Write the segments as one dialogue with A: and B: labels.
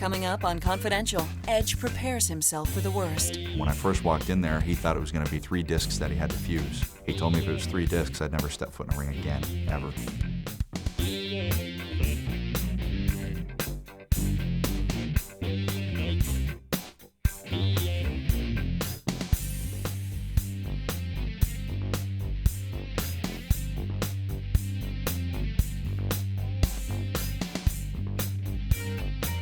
A: Coming up on Confidential, Edge prepares himself for the worst.
B: When I first walked in there, he thought it was going to be 3 discs that he had to fuse. He told me if it was 3 discs, I'd never step foot in a ring again, ever.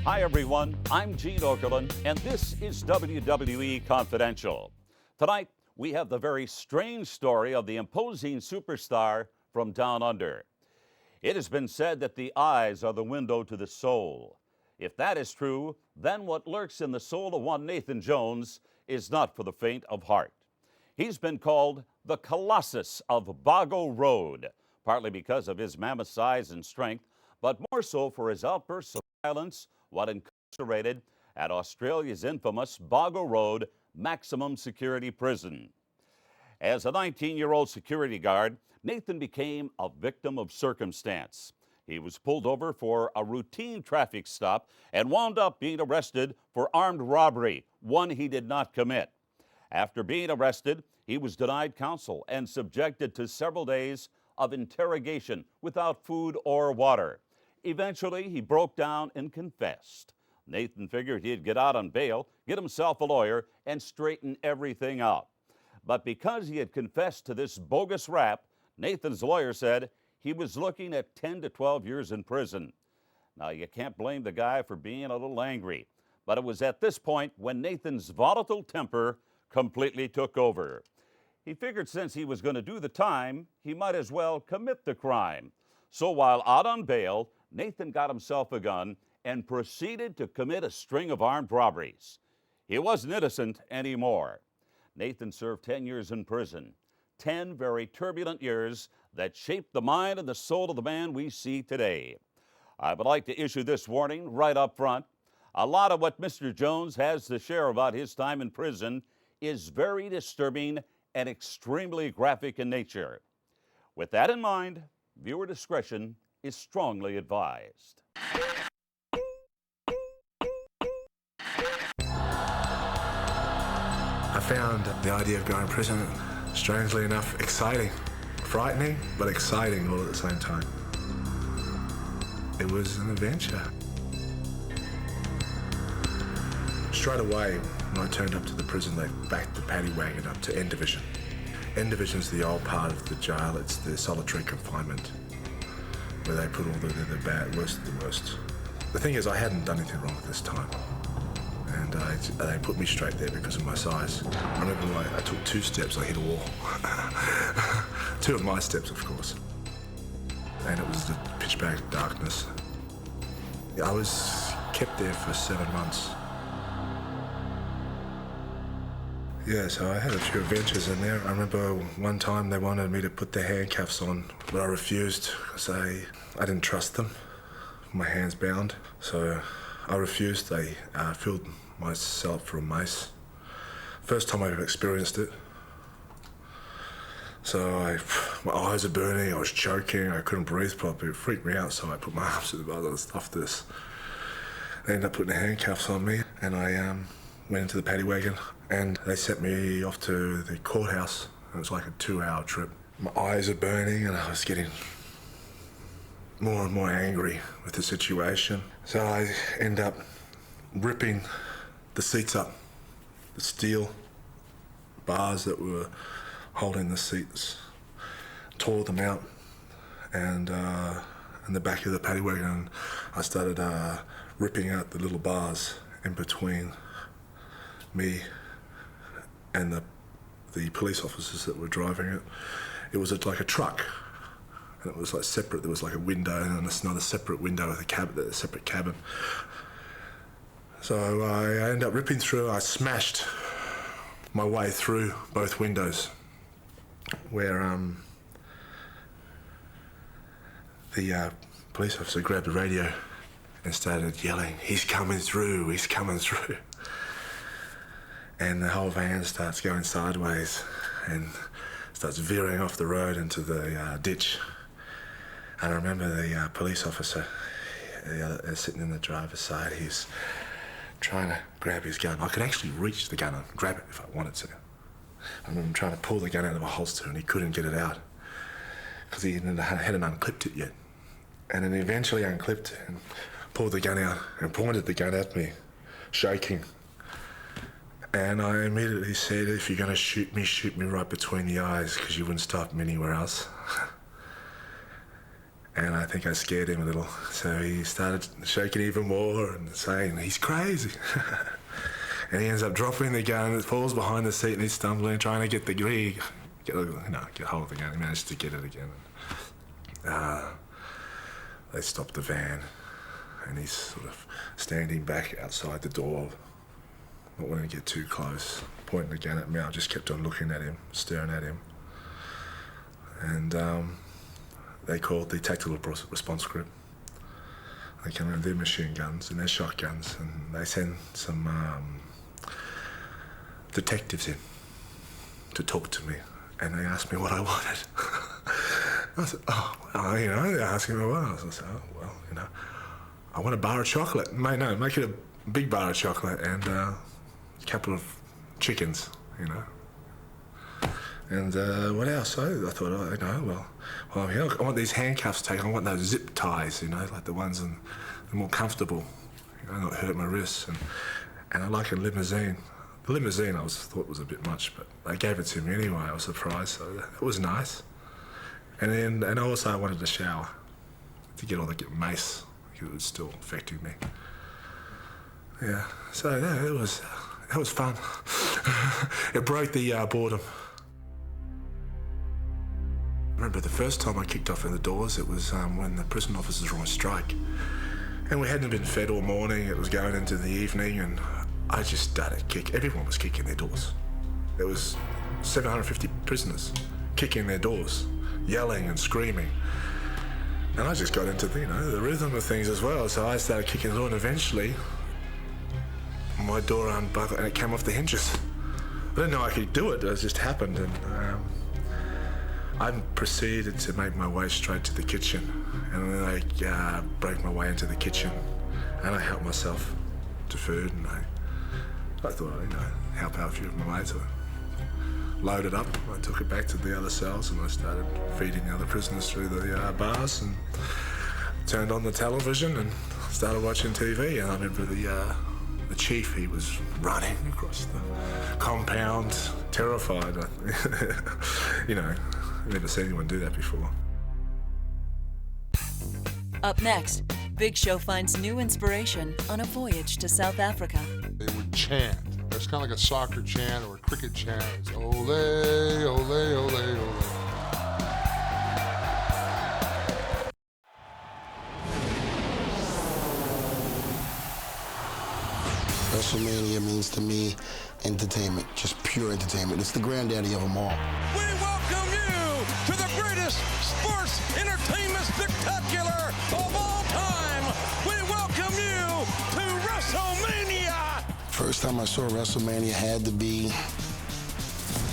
C: Hi everyone, I'm Gene Okerlund, and this is WWE Confidential. Tonight, we have the very strange story of the imposing superstar from Down Under. It has been said that the eyes are the window to the soul. If that is true, then what lurks in the soul of one Nathan Jones is not for the faint of heart. He's been called the Colossus of Bago Road, partly because of his mammoth size and strength, but more so for his outbursts of violence while incarcerated at Australia's infamous Bago Road maximum security prison. As a 19-year-old security guard, Nathan became a victim of circumstance. He was pulled over for a routine traffic stop and wound up being arrested for armed robbery, one he did not commit. After being arrested, he was denied counsel and subjected to several days of interrogation without food or water. Eventually, he broke down and confessed. Nathan figured he'd get out on bail, get himself a lawyer, and straighten everything out. But because he had confessed to this bogus rap, Nathan's lawyer said he was looking at 10 to 12 years in prison. Now, you can't blame the guy for being a little angry, but it was at this point when Nathan's volatile temper completely took over. He figured since he was going to do the time, he might as well commit the crime. So while out on bail, Nathan got himself a gun and proceeded to commit a string of armed robberies. He wasn't innocent anymore. Nathan served 10 years in prison, 10 very turbulent years that shaped the mind and the soul of the man we see today. I would like to issue this warning right up front. A lot of what Mr. Jones has to share about his time in prison is very disturbing and extremely graphic in nature. With that in mind, viewer discretion is strongly advised.
D: I found the idea of going to prison, strangely enough, exciting. Frightening, but exciting all at the same time. It was an adventure. Straight away, when I turned up to the prison, they backed the paddy wagon up to N Division. N Division is the old part of the jail. It's the solitary confinement, where they put all the bad, worst of the worst. The thing is, I hadn't done anything wrong at this time. And they put me straight there because of my size. I remember I took 2 steps, I hit a wall. 2 of my steps, of course. And it was the pitch black darkness. I was kept there for 7 months. Yeah, so I had a few adventures in there. I remember one time they wanted me to put the handcuffs on, but I refused because I didn't trust them. My hands bound, so I refused. They filled my cell up for a mace. First time I've experienced it. So my eyes are burning, I was choking, I couldn't breathe properly. It freaked me out, so I put my arms to the bars and stuffed this. They ended up putting the handcuffs on me, and I went into the paddy wagon, and they sent me off to the courthouse. It was like a 2-hour trip. My eyes are burning, and I was getting more and more angry with the situation. So I end up ripping the seats up, the steel bars that were holding the seats, tore them out, and in the back of the paddy wagon, I started ripping out the little bars in between me and the police officers that were driving it. It was like a truck, and it was like separate. There was like a window and another separate window with a separate cabin. So I ended up ripping through. I smashed my way through both windows, where the police officer grabbed the radio and started yelling, "He's coming through, he's coming through." And the whole van starts going sideways and starts veering off the road into the ditch. And I remember the police officer sitting in the driver's side. trying to grab his gun. I could actually reach the gun and grab it if I wanted to. I remember him trying to pull the gun out of a holster and he couldn't get it out because he hadn't unclipped it yet. And then he eventually unclipped it and pulled the gun out and pointed the gun at me, shaking. And I immediately said, if you're going to shoot me right between the eyes because you wouldn't stop me anywhere else. And I think I scared him a little. So he started shaking even more and saying, he's crazy. And he ends up dropping the gun, it falls behind the seat and he's stumbling, trying to get hold of the gun. He managed to get it again. They stopped the van and he's sort of standing back outside the door, not wanting to get too close, pointing the gun at me. I just kept on looking at him, staring at him. And they called the tactical response group. They come in with their machine guns and their shotguns, and they send some detectives in to talk to me. And they asked me what I wanted. I said, they're asking me what else. I said, I want a bar of chocolate. Make it a big bar of chocolate and a couple of chickens, And what else? I thought, I want these handcuffs taken. I want those zip ties, like the ones and the more comfortable, not hurt my wrists. And I like a limousine. The limousine I thought was a bit much, but they gave it to me anyway. I was surprised, so that was nice. And also I wanted a shower to get all the mace because it was still affecting me. Yeah, so that was fun. It broke the boredom. I remember the first time I kicked off in the doors, it was when the prison officers were on strike. And we hadn't been fed all morning, it was going into the evening, and I just started kicking. Everyone was kicking their doors. There was 750 prisoners kicking their doors, yelling and screaming. And I just got into the rhythm of things as well, so I started kicking the door, and eventually my door unbuckled and it came off the hinges. I didn't know I could do it, it just happened, and I proceeded to make my way straight to the kitchen, and then I broke my way into the kitchen, and I helped myself to food, and I thought, help out a few of my mates. I loaded up, I took it back to the other cells, and I started feeding the other prisoners through the bars, and turned on the television and started watching TV. And I remember the chief, he was running across the compound, terrified. Never seen anyone do that before.
A: Up next, Big Show finds new inspiration on a voyage to South Africa.
E: They would chant. It's kind of like a soccer chant or a cricket chant. It's ole, ole, ole, ole.
F: WrestleMania means to me entertainment, just pure entertainment. It's the granddaddy of them all.
G: We welcome you to the greatest sports entertainment spectacular of all time. We welcome you to WrestleMania.
F: First time I saw WrestleMania had to be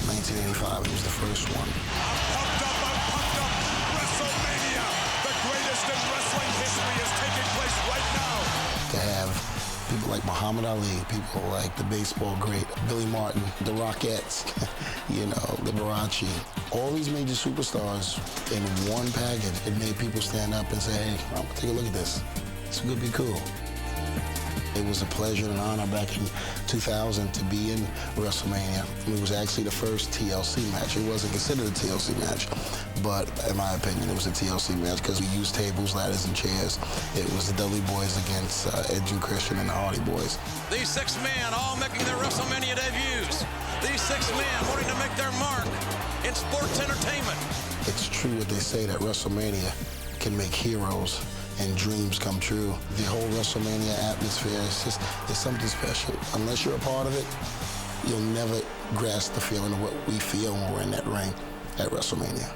F: 1985. It was the first one.
G: I'm pumped up. WrestleMania, the greatest in wrestling history, is taking place right now.
F: To have people like Muhammad Ali, people like the baseball great Billy Martin, the Rockettes, Liberace. All these major superstars in one package. It made people stand up and say, hey, take a look at this. This could be cool. It was a pleasure and an honor back in 2000 to be in WrestleMania. It was actually the first TLC match. It wasn't considered a TLC match, but in my opinion, it was a TLC match because we used tables, ladders, and chairs. It was the Dudley Boys against Edge and Christian and the Hardy Boys.
G: These 6 men all making their WrestleMania debuts. These 6 men wanting to make their mark in sports entertainment.
F: It's true what they say that WrestleMania can make heroes and dreams come true. The whole WrestleMania atmosphere, it's something special. Unless you're a part of it, you'll never grasp the feeling of what we feel when we're in that ring at WrestleMania.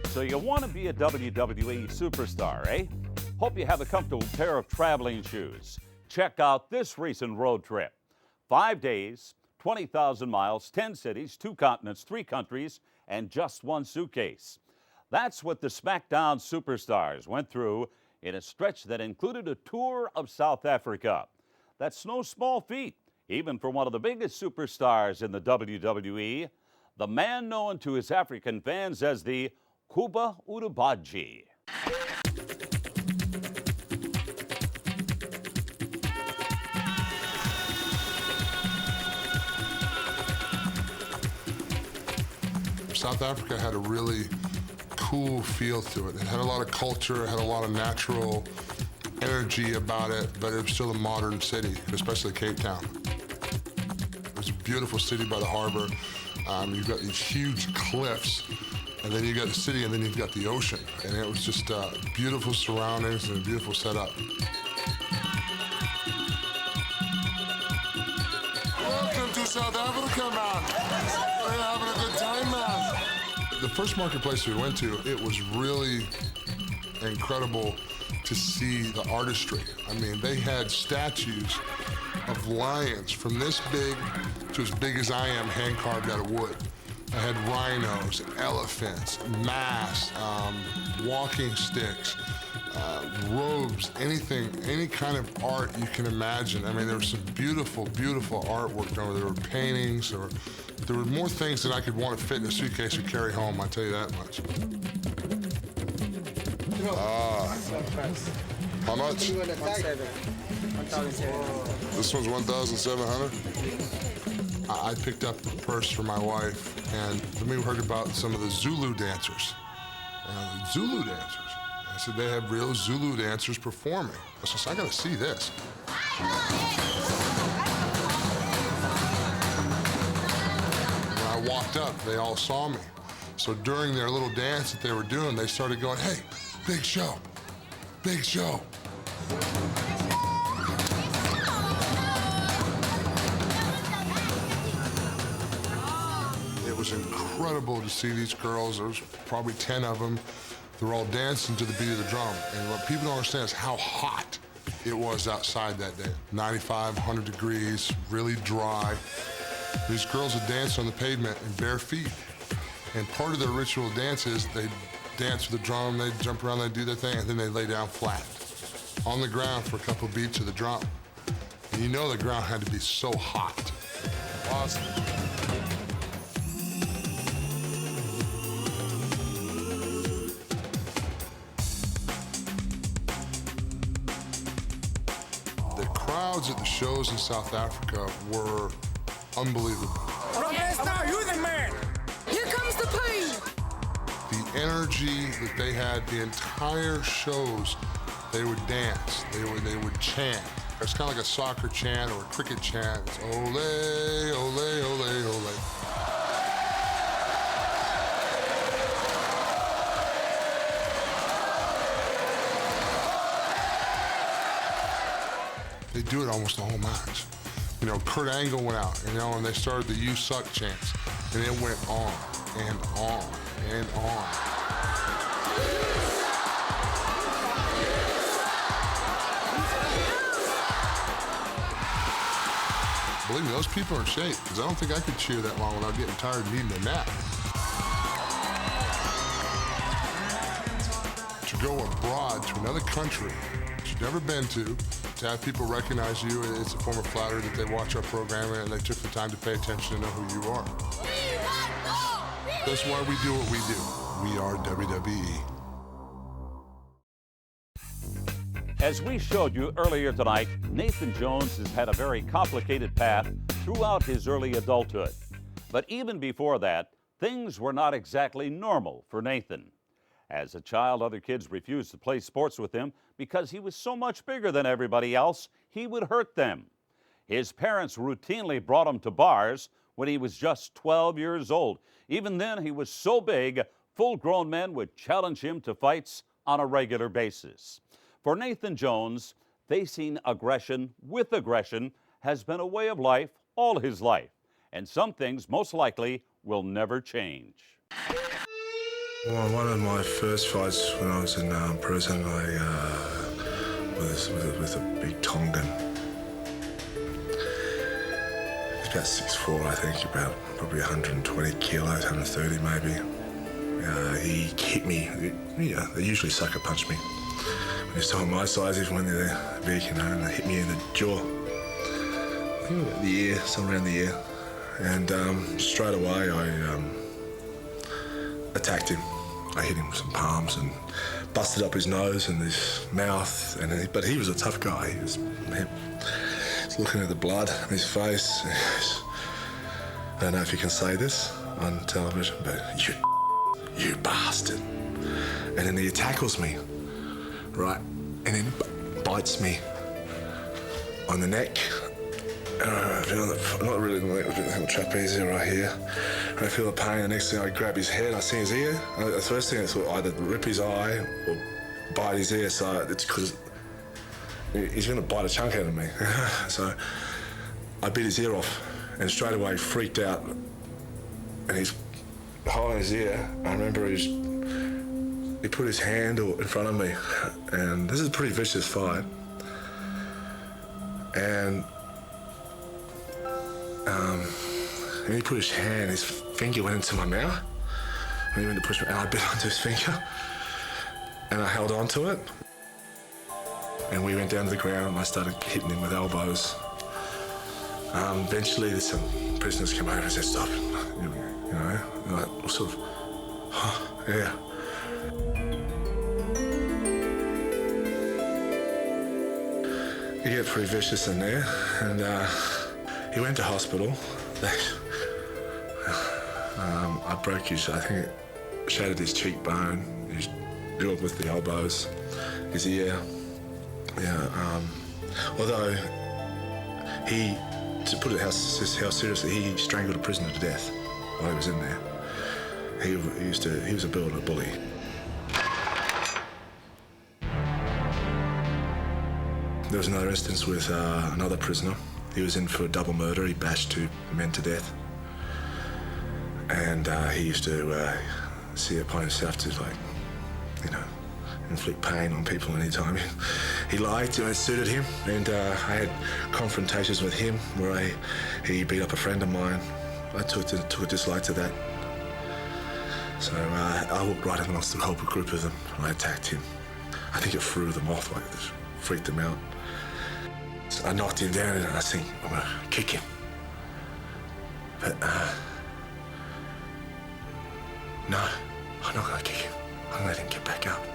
C: So you want to be a WWE superstar, eh? Hope you have a comfortable pair of traveling shoes. Check out this recent road trip. 5 days, 20,000 miles, 10 cities, 2 continents, 3 countries, and just 1 suitcase. That's what the SmackDown superstars went through in a stretch that included a tour of South Africa. That's no small feat, even for one of the biggest superstars in the WWE, the man known to his African fans as the Kuba Udubaji.
E: South Africa had a really cool feel to it. It had a lot of culture, it had a lot of natural energy about it, but it was still a modern city, especially Cape Town. It was a beautiful city by the harbor. You've got these huge cliffs, and then you've got the city, and then you've got the ocean. And it was just beautiful surroundings and a beautiful setup. Welcome to South Africa, man. We're having a good time, man. The first marketplace we went to, it was really incredible to see the artistry. I mean, they had statues of lions from this big to as big as I am, hand carved out of wood. I had rhinos, elephants, masks, walking sticks, robes, anything, any kind of art you can imagine. I mean, there was some beautiful, beautiful artwork. There were paintings, there were more things that I could want to fit in a suitcase or carry home, I'll tell you that much. How much? This one's 1,700. I picked up a purse for my wife, and then we heard about some of the Zulu dancers. Zulu dancers. I said, they have real Zulu dancers performing. I said, I gotta see this. When I walked up, they all saw me. So during their little dance that they were doing, they started going, hey, big show, big show. It was incredible to see these girls. There was probably 10 of them. They were all dancing to the beat of the drum. And what people don't understand is how hot it was outside that day. 95, 100 degrees, really dry. These girls would dance on the pavement in bare feet. And part of their ritual dance is they dance with the drum, they jump around, they do their thing, and then they lay down flat on the ground for a couple beats of the drum. And you know the ground had to be so hot. Awesome. The crowds at the shows in South Africa were unbelievable.
G: Now you're the man. Here comes the pain.
E: The energy that they had, the entire shows, they would dance, they would chant. It's kind of like a soccer chant or a cricket chant. It's ole, ole, ole, ole. They do it almost the whole match. You know, Kurt Angle went out, you know, and they started the "You Suck" chants, and it went on and on and on. Believe me, those people are in shape, because I don't think I could cheer that long without getting tired and needing a nap. To go abroad to another country that you've never been to have people recognize you, it's a form of flattery that they watch our programming and they took the time to pay attention to know who you are. That's why we do what we do. We are WWE.
C: As we showed you earlier tonight, Nathan Jones has had a very complicated path throughout his early adulthood. But even before that, things were not exactly normal for Nathan. As a child, other kids refused to play sports with him because he was so much bigger than everybody else, he would hurt them. His parents routinely brought him to bars when he was just 12 years old. Even then, he was so big, full-grown men would challenge him to fights on a regular basis. For Nathan Jones, facing aggression with aggression has been a way of life all his life, and some things most likely will never change.
D: Well, one of my first fights when I was in prison, I was with a big Tongan. He's about 6'4", I think, about probably 120 kilos, 130 maybe. He hit me. They usually sucker punch me. When he's someone my size, even when they're big, and they hit me in the jaw. I think about the ear, somewhere around the ear. And straight away, I attacked him. I hit him with some palms and busted up his nose and his mouth. But he was a tough guy. He was looking at the blood on his face. I don't know if you can say this on television, but you bastard. And then he tackles me, right? And then bites me on the neck. I feel not really the neck, the trapeze right here. I feel the pain. The next thing I grab his head, I see his ear. The first thing I thought either rip his eye or bite his ear. So it's because he's going to bite a chunk out of me. So I bit his ear off and straight away freaked out. And he's holding his ear. I remember he put his hand in front of me. And this is a pretty vicious fight. And he put his finger went into my mouth. And he went to push me, and I bit onto his finger. And I held on to it. And we went down to the ground, and I started hitting him with elbows. Eventually, some prisoners came over and said, "Stop," you know, like, sort of, oh, yeah. You get pretty vicious in there, and he went to hospital. I broke I think it shattered his cheekbone, his jaw with the elbows, his ear. Yeah, although to put it how seriously, he strangled a prisoner to death while he was in there. He was a bully. There was another instance with another prisoner. He was in for a double murder. He bashed 2 men to death. And he used to see it upon himself to, inflict pain on people anytime he liked. It suited him. And I had confrontations with him where he beat up a friend of mine. I took a dislike to that. So I walked right in amongst the whole group of them and I attacked him. I think it threw them off, freaked them out. So I knocked him down and I think, I'm gonna kick him. But no, I'm not gonna kick him. I'm gonna let him get back up.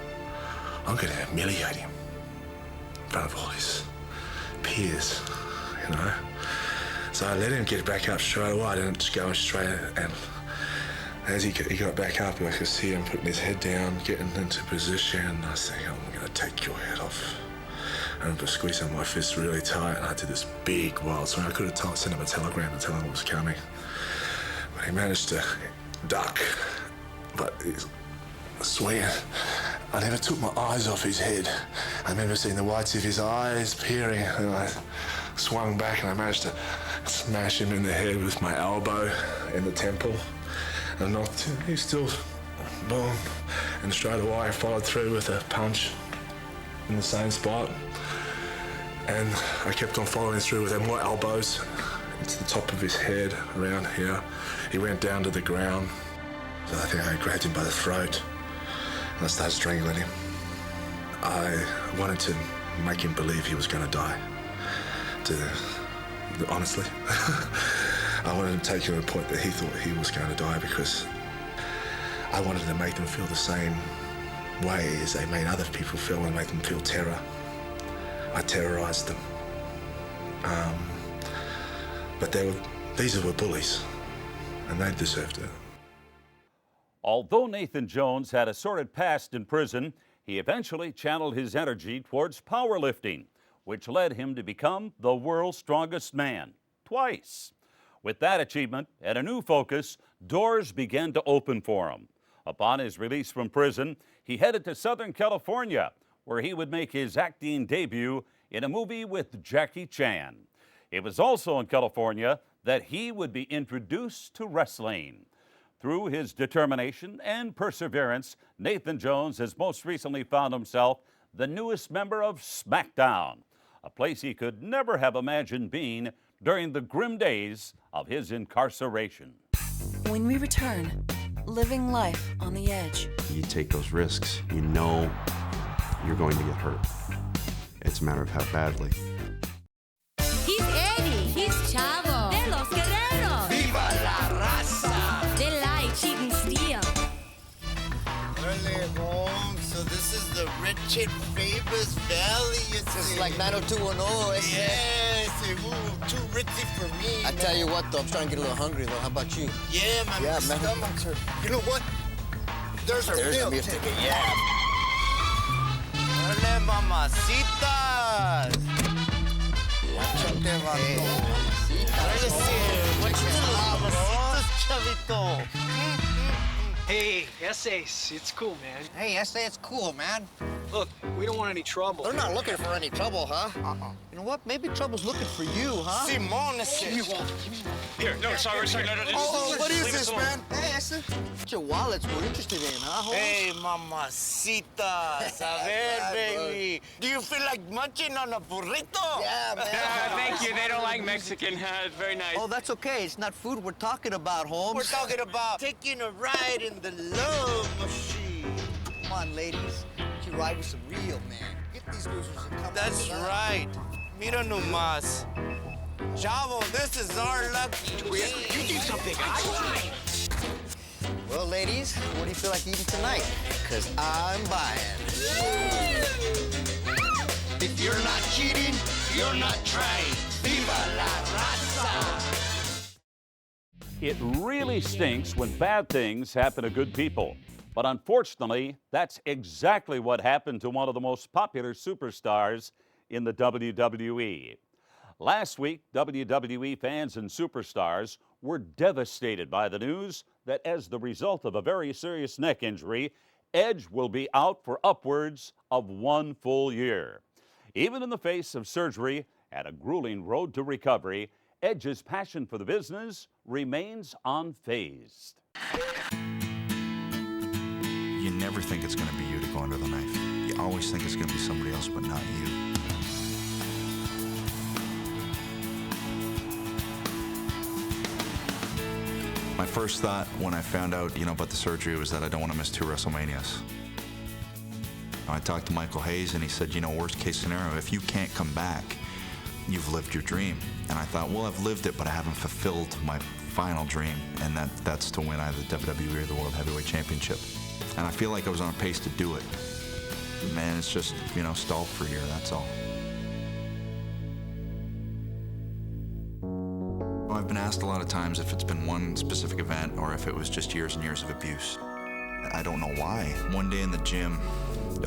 D: I'm gonna humiliate him in front of all his peers, So I let him get back up straight away. I didn't just go straight, and as he got back up, I could see him putting his head down, getting into position. I was thinking, I'm gonna take your head off. I remember squeezing my fist really tight, and I did this big wild swing. I could have sent him a telegram to tell him what was coming. But he managed to duck. But he's swinging. I never took my eyes off his head. I remember seeing the whites of his eyes peering, and I swung back and I managed to smash him in the head with my elbow in the temple. And knocked him. He's still boom. And straight away I followed through with a punch in the same spot. And I kept on following through with more elbows into the top of his head, around here. He went down to the ground. So I think I grabbed him by the throat and I started strangling him. I wanted to make him believe he was going to die. Honestly. I wanted to take him to the point that he thought he was going to die because I wanted to make them feel the same way as they made other people feel and make them feel terror. I terrorized them. But these were bullies, and they deserved it.
C: Although Nathan Jones had a sordid past in prison, he eventually channeled his energy towards powerlifting, which led him to become the world's strongest man, twice. With that achievement and a new focus, doors began to open for him. Upon his release from prison, he headed to Southern California, where he would make his acting debut in a movie with Jackie Chan. It was also in California that he would be introduced to wrestling. Through his determination and perseverance, Nathan Jones has most recently found himself the newest member of SmackDown, a place he could never have imagined being during the grim days of his incarceration.
A: When we return, living life on the edge.
H: You take those risks, you know you're going to get hurt. It's a matter of how badly.
I: He's Eddie. He's Chavo. They're los guerreros.
J: Viva la raza.
I: They lie, cheat, and steal.
J: Early home, so this is the rich and famous valley. It's like 90210. Yes, too ritzy for me.
K: I tell you what, though, I'm starting to get a little hungry, though. How about you?
J: Yeah, my stomach's hurt. You know what? There's a meal ticket. Yeah. Hola, mamacitas. Hey. What you doing, mamacitas, chavito?
L: Hey, Essays, it's cool, man.
K: Hey, Essay, it's cool, man.
L: Look, we don't want any trouble.
K: They're not looking for any trouble, huh? You know what? Maybe trouble's looking for you, huh?
J: Simone,
L: Here, no, sorry, no.
K: Oh, what is this, man? Hey, Essay. What your wallets were interested in, huh, homie?
J: Hey, mamacitas. A ver, baby. Do you feel like munching on a burrito?
K: Yeah, man.
L: Thank you. They don't like Mexican. It's very nice.
K: Oh, that's okay. It's not food we're talking about, Holmes.
J: We're talking about taking a ride in the love machine.
K: Come on, ladies. You ride with some real man. Get these losers and come
J: That's right. Mira nomás. Chavo, this is our lucky day.
L: You do something.
K: Well, ladies, what do you feel like eating tonight? Because I'm buying.
J: If you're not cheating, you're not trying. Viva la raza!
C: It really stinks when bad things happen to good people. But unfortunately, that's exactly what happened to one of the most popular superstars in the WWE. Last week, WWE fans and superstars were devastated by the news that as the result of a very serious neck injury, Edge will be out for upwards of 1 full year. Even in the face of surgery and a grueling road to recovery, Edge's passion for the business remains unfazed.
B: You never think it's going to be you to go under the knife. You always think it's going to be somebody else, but not you. My first thought when I found out, about the surgery was that I don't want to miss 2 WrestleManias. I talked to Michael Hayes and he said, worst case scenario, if you can't come back, you've lived your dream. And I thought, well, I've lived it, but I haven't fulfilled my final dream, and that's to win either the WWE or the World Heavyweight Championship. And I feel like I was on a pace to do it. Man, it's just, stalled for a year, that's all. I've been asked a lot of times if it's been one specific event or if it was just years and years of abuse. I don't know why. One day in the gym,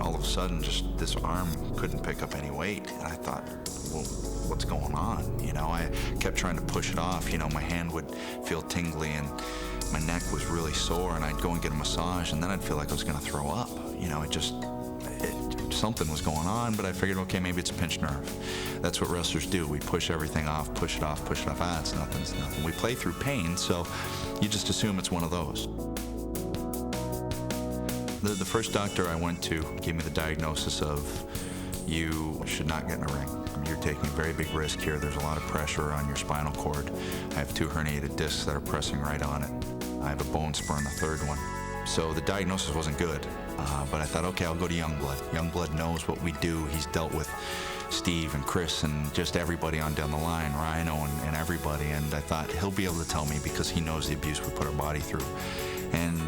B: all of a sudden, just this arm couldn't pick up any weight. And I thought, well, what's going on? I kept trying to push it off. My hand would feel tingly and my neck was really sore, and I'd go and get a massage, and then I'd feel like I was going to throw up. Something was going on, but I figured, okay, maybe it's a pinched nerve. That's what wrestlers do. We push everything off, push it off, push it off. It's nothing, it's nothing. We play through pain, so you just assume it's one of those. The first doctor I went to gave me the diagnosis of, you should not get in a ring. You're taking a very big risk here. There's a lot of pressure on your spinal cord. I have 2 herniated discs that are pressing right on it. I have a bone spur on the 3rd one. So the diagnosis wasn't good, but I thought, okay, I'll go to Youngblood. Youngblood knows what we do. He's dealt with Steve and Chris and just everybody on down the line, Rhino and everybody, and I thought he'll be able to tell me because he knows the abuse we put our body through. And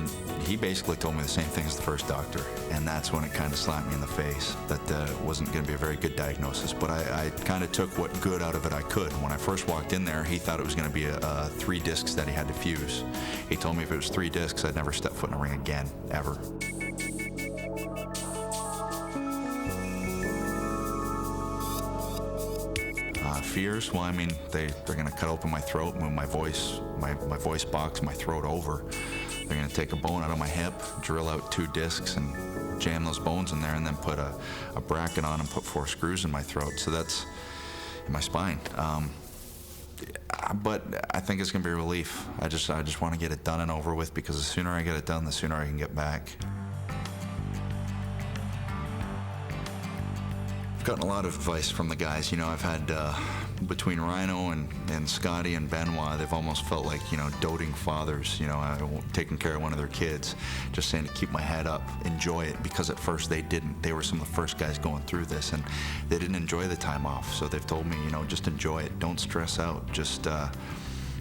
B: he basically told me the same thing as the first doctor, and that's when it kind of slapped me in the face that it wasn't going to be a very good diagnosis. But I kind of took what good out of it I could. When I first walked in there, he thought it was going to be 3 discs that he had to fuse. He told me if it was 3 discs, I'd never step foot in a ring again, ever. Fears? Well, they're going to cut open my throat, move my voice box, my throat over. They're going to take a bone out of my hip, drill out 2 discs, and jam those bones in there, and then put a bracket on and put 4 screws in my throat. So that's in my spine. But I think it's going to be a relief. I just want to get it done and over with, because the sooner I get it done, the sooner I can get back. I've gotten a lot of advice from the guys. You know, I've had, between Rhino and Scotty and Benoit, they've almost felt like, you know, doting fathers, you know, taking care of one of their kids, just saying to keep my head up, enjoy it, because at first they didn't. They were some of the first guys going through this, and they didn't enjoy the time off. So they've told me, you know, just enjoy it. Don't stress out. Just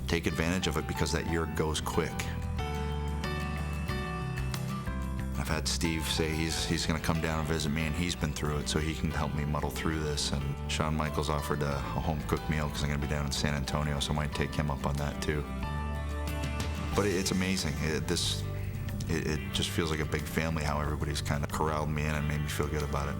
B: take advantage of it, because that year goes quick. I've had Steve say he's going to come down and visit me, and he's been through it, so he can help me muddle through this. And Shawn Michaels offered a home-cooked meal because I'm going to be down in San Antonio, so I might take him up on that too. But it's amazing. It just feels like a big family, how everybody's kind of corralled me in and made me feel good about it.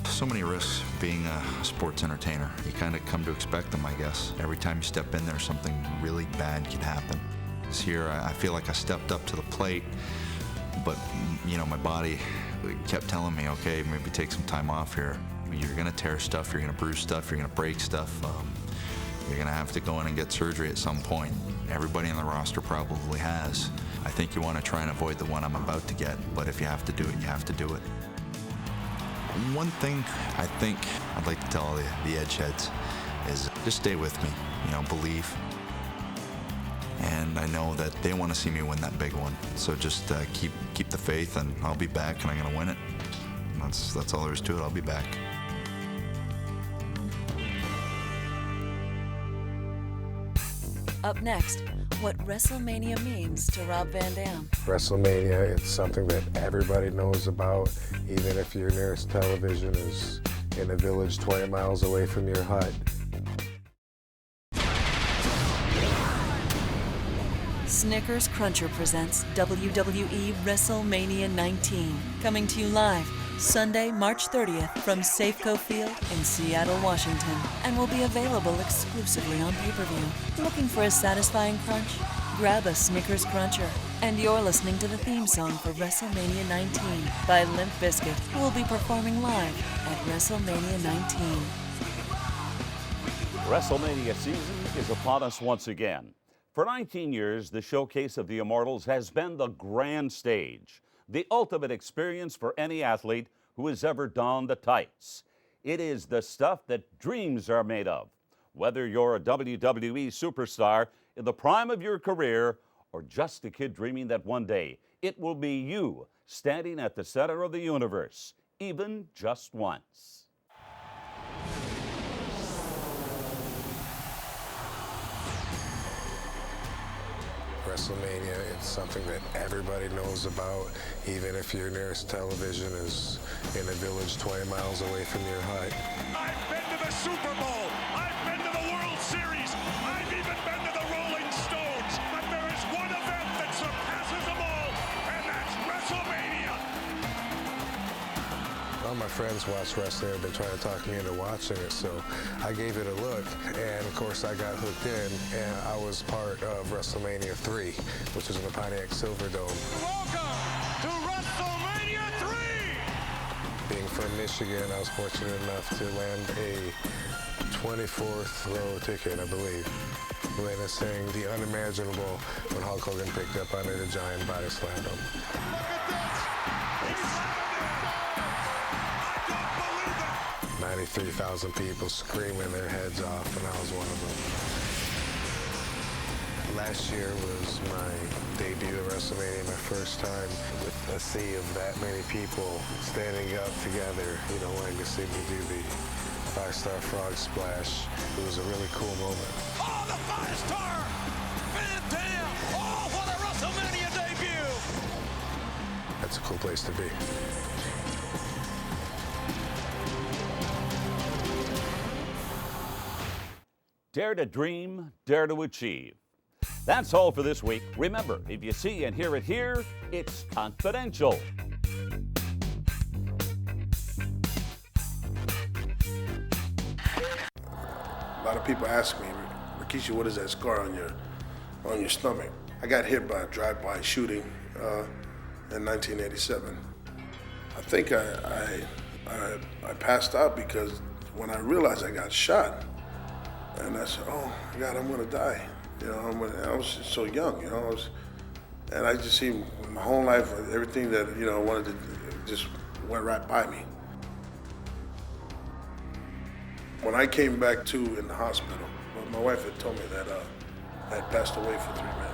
B: So many risks being a sports entertainer. You kind of come to expect them, I guess. Every time you step in there, something really bad could happen. This year, I feel like I stepped up to the plate, but, you know, my body kept telling me, okay, maybe take some time off here. You're gonna tear stuff, you're gonna bruise stuff, you're gonna break stuff. You're gonna have to go in and get surgery at some point. Everybody on the roster probably has. I think you wanna try and avoid the one I'm about to get, but if you have to do it, you have to do it. One thing I think I'd like to tell the edge heads is just stay with me, you know, believe. And I know that they want to see me win that big one. So just keep the faith, and I'll be back, and I'm going to win it. That's all there is to it. I'll be back.
A: Up next, what WrestleMania means to Rob Van Dam.
M: WrestleMania, it's something that everybody knows about, even if your nearest television is in a village 20 miles away from your hut.
A: Snickers Cruncher presents WWE WrestleMania 19, coming to you live Sunday, March 30th from Safeco Field in Seattle, Washington, and will be available exclusively on pay-per-view. Looking for a satisfying crunch? Grab a Snickers Cruncher. And you're listening to the theme song for WrestleMania 19 by Limp Bizkit, who will be performing live at WrestleMania 19.
C: WrestleMania season is upon us once again. For 19 years, the Showcase of the Immortals has been the grand stage, the ultimate experience for any athlete who has ever donned the tights. It is the stuff that dreams are made of. Whether you're a WWE superstar in the prime of your career or just a kid dreaming that one day it will be you standing at the center of the universe, even just once.
M: WrestleMania, it's something that everybody knows about, even if your nearest television is in a village 20 miles away from your hut.
G: I've been to the Super Bowl. I've been to the World Series. I've even been to the Rolling Stones. But there is one event that surpasses them all, and that's WrestleMania.
M: All my friends watch wrestling. They've been trying to talk me into watching it, so I gave it a look, and of course I got hooked in, and I was part of WrestleMania 3, which was in the Pontiac Silverdome.
G: Welcome to WrestleMania 3!
M: Being from Michigan, I was fortunate enough to land a 24th row ticket, I believe, witnessing the unimaginable when Hulk Hogan picked up Andre the Giant, body slammed him. 93,000 people screaming their heads off, and I was one of them. Last year was my debut at WrestleMania, my first time with a sea of that many people standing up together, you know, wanting to see me do the 5-star frog splash. It was a really cool moment.
G: Oh, the 5-star! Van Dam! Oh, what a WrestleMania debut!
M: That's a cool place to be.
C: Dare to dream, dare to achieve. That's all for this week. Remember, if you see and hear it here, it's confidential.
N: A lot of people ask me, Rikishi, what is that scar on your stomach? I got hit by a drive-by shooting in 1987. I think I passed out because when I realized I got shot, and I said, oh, God, I'm gonna die. You know, I was so young, you know, and I just seen my whole life, everything that, you know, I wanted to just went right by me. When I came back to in the hospital, my wife had told me that I had passed away for 3 minutes.